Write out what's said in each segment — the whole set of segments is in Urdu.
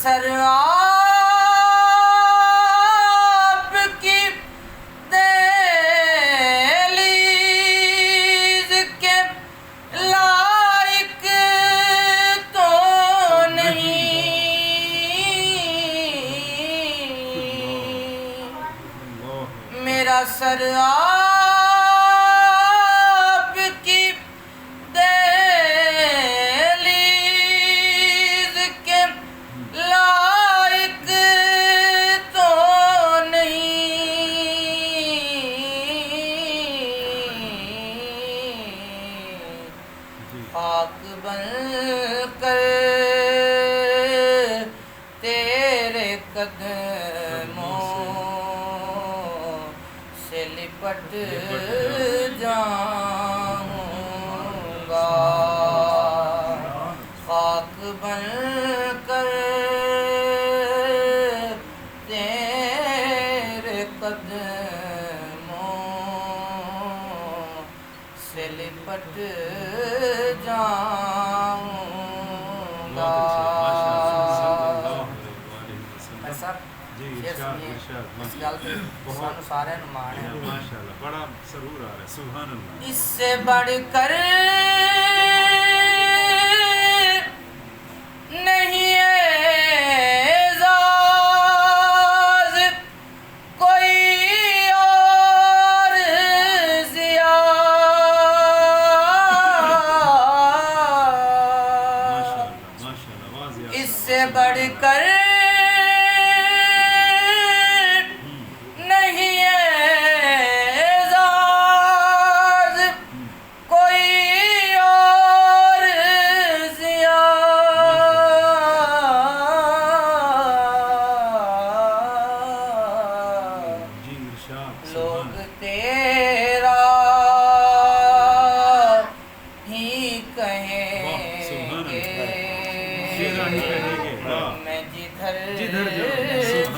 سر آپ کی دہلیز کے لائق تو نہیں، میرا سر آپ کی دہلیز کے لائق تو نہیں، خاک بن کر تیرے قدموں سے لپٹ جاؤں گا، خاک بن کر تیرے قدموں سے لپٹ جاؤں گا۔ اس گل تے سانو سارے نوں مان ہے، ماشاءاللہ بڑا سرور آ رہا ہے، سبحان اللہ۔ اس سے بڑھ کر نہیں اعزاز کوئی اور ضیا، اس سے بڑھ کر نہیں اعزاز کوئی اور ضیا، لوگ تیرا ہی کہیں گے، میں جدھر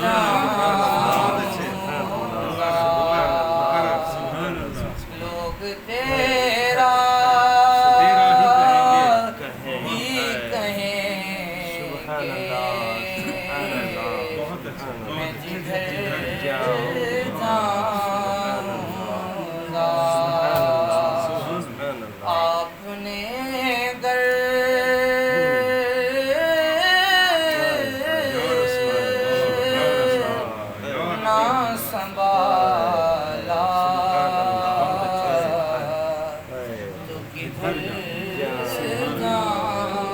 جاؤں گا، لوگ تیرا ہی کہیں گے، میں جدھر جاؤں گا۔ آپ نے گر نہ سنبھالا تو کدھر جاؤں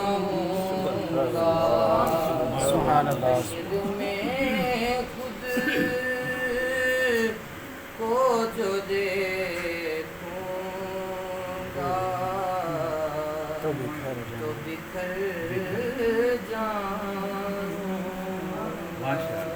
گا، دل میں خود کو جو دیکھوں گا تو بکھر جاؤں گا۔